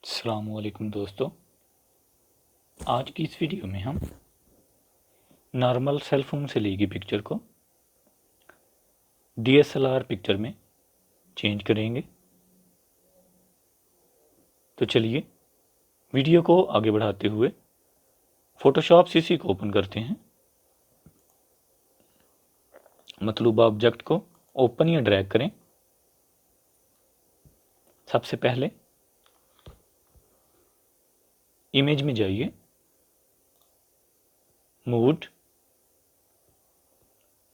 अस्सलामुअलैकुम दोस्तों, आज की इस वीडियो में हम नॉर्मल सेल फोन से ली गई पिक्चर को DSLR पिक्चर में चेंज करेंगे। तो चलिए वीडियो को आगे बढ़ाते हुए फोटोशॉप CC को ओपन करते हैं। मतलूबा ऑब्जेक्ट को ओपन या ड्रैग करें। सबसे पहले इमेज में जाइए, मूड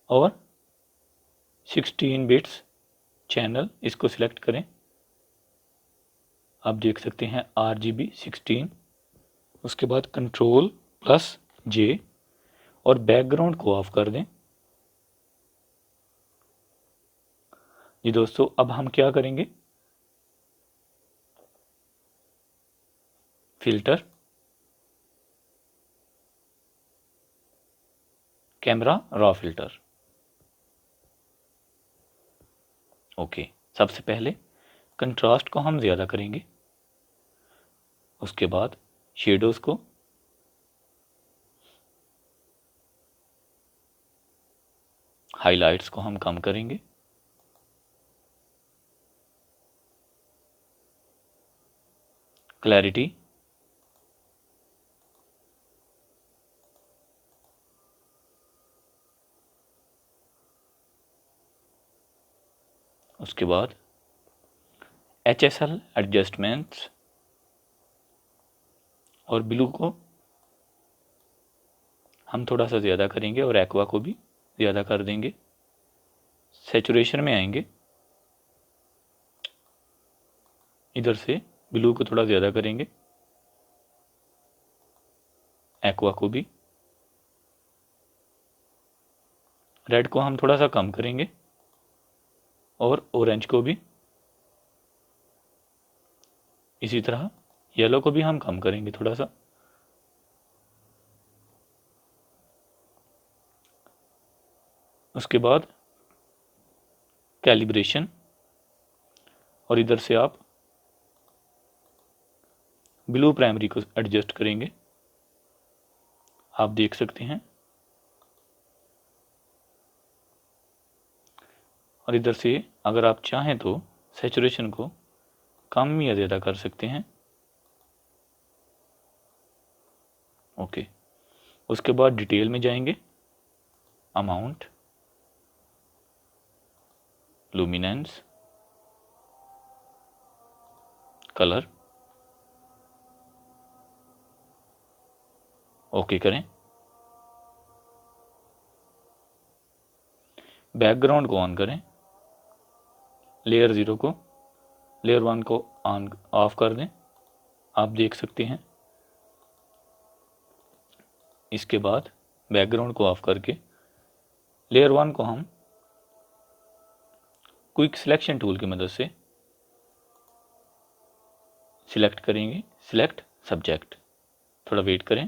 और 16 बिट्स चैनल इसको सिलेक्ट करें। आप देख सकते हैं RGB 16। उसके बाद Ctrl+J और बैकग्राउंड को ऑफ कर दें। जी दोस्तों, अब हम क्या करेंगे, filter, camera raw filter. Okay, सबसे पहले कंट्रास्ट को हम ज़्यादा करेंगे। उसके बाद शेडोज़ को, हाइलाइट्स को हम कम करेंगे। क्लैरिटी, उसके बाद HSL एडजस्टमेंट्स और ब्लू को हम थोड़ा सा ज़्यादा करेंगे और एक्वा को भी ज़्यादा कर देंगे। सैचुरेशन में आएंगे, इधर से ब्लू को थोड़ा ज़्यादा करेंगे, एक्वा को भी, रेड को हम थोड़ा सा कम करेंगे और ऑरेंज को भी इसी तरह। येलो को भी हम कम करेंगे थोड़ा सा। उसके बाद कैलिब्रेशन, और इधर से आप ब्लू प्राइमरी को एडजस्ट करेंगे। आप देख सकते हैं, और इधर से अगर आप चाहें तो सैचुरेशन को कम या ज़्यादा कर सकते हैं। ओके, उसके बाद डिटेल में जाएंगे, अमाउंट, लुमिनेंस, कलर, ओके करें। बैकग्राउंड को ऑन करें, लेयर 0 को, लेयर 1 को ऑन ऑफ कर दें। आप देख सकते हैं। इसके बाद बैकग्राउंड को ऑफ करके लेयर 1 को हम क्विक सिलेक्शन टूल की मदद से सिलेक्ट करेंगे। सिलेक्ट सब्जेक्ट, थोड़ा वेट करें।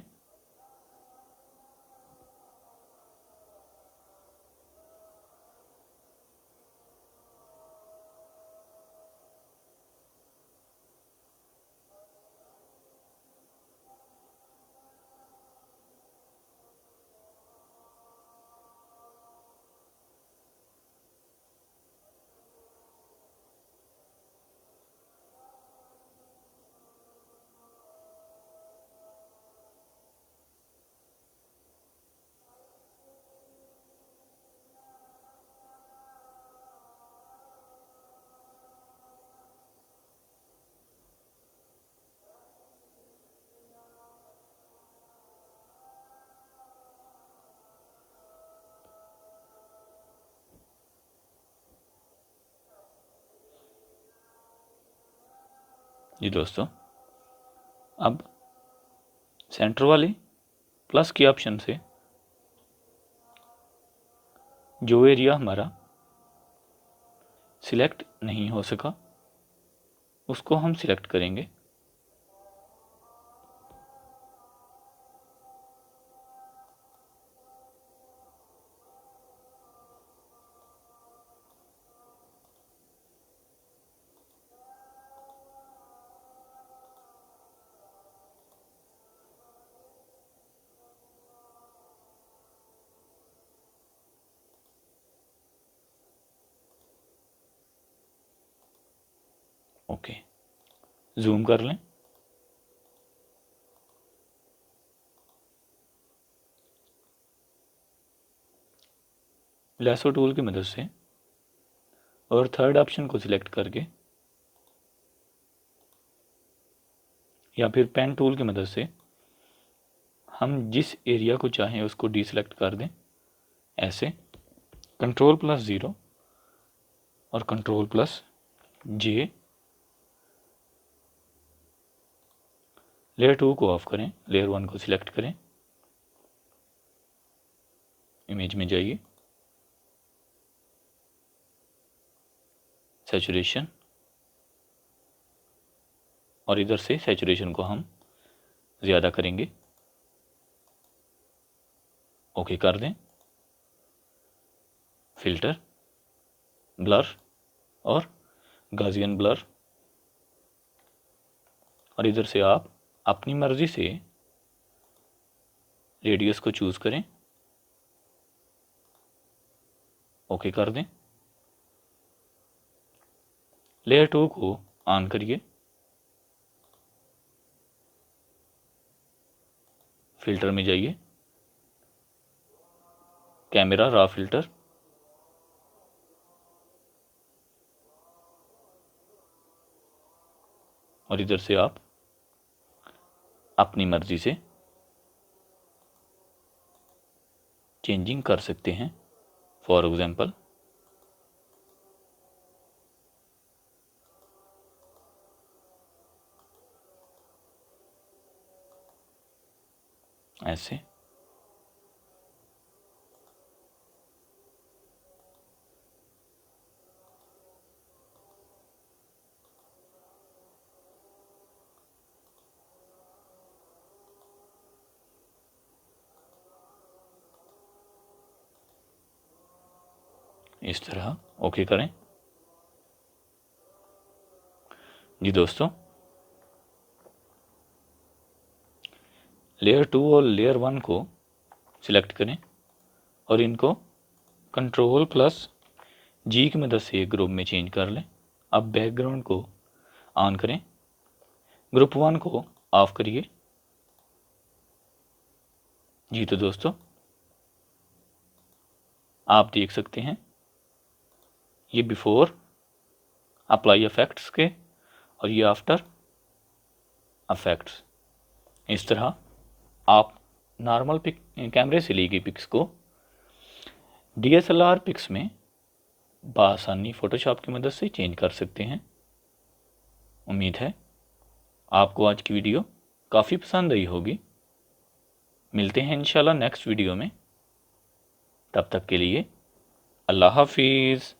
जी दोस्तों, अब सेंटर वाले प्लस के ऑप्शन से जो एरिया हमारा सिलेक्ट नहीं हो सका उसको हम सिलेक्ट करेंगे। ओके, जूम कर लें। लैसो टूल की मदद से और थर्ड ऑप्शन को सिलेक्ट करके या फिर पेन टूल की मदद से हम जिस एरिया को चाहें उसको डीसेलेक्ट कर दें। ऐसे Ctrl+0 और Ctrl+J। लेयर 2 को ऑफ करें, लेयर 1 को सिलेक्ट करें, इमेज में जाइए, सैचुरेशन, और इधर से सैचुरेशन को हम ज़्यादा करेंगे। ओके कर दें। फिल्टर, ब्लर और गॉसियन ब्लर, और इधर से आप अपनी मर्ज़ी से रेडियस को चूज़ करें। ओके कर दें। लेयर 2 को ऑन करिए, फिल्टर में जाइए, कैमरा रॉ फिल्टर, और इधर से आप अपनी मर्ज़ी से चेंजिंग कर सकते हैं। फॉर एग्जांपल ऐसे। इस तरह ओके करें। जी दोस्तों, लेयर 2 और लेयर 1 को सिलेक्ट करें और इनको Ctrl+G की मदद से ग्रुप में चेंज कर लें। अब बैकग्राउंड को ऑन करें, ग्रुप 1 को ऑफ करिए। जी तो दोस्तों, आप देख सकते हैं ये बिफोर अप्लाई इफेक्ट्स के और ये आफ्टर इफेक्ट्स। इस तरह आप नॉर्मल पिक कैमरे से ली गई पिक्स को DSLR पिक्स में बआसानी फ़ोटोशॉप की मदद से चेंज कर सकते हैं। उम्मीद है आपको आज की वीडियो काफ़ी पसंद आई होगी। मिलते हैं इंशाल्लाह नेक्स्ट वीडियो में। तब तक के लिए अल्लाह हाफिज़।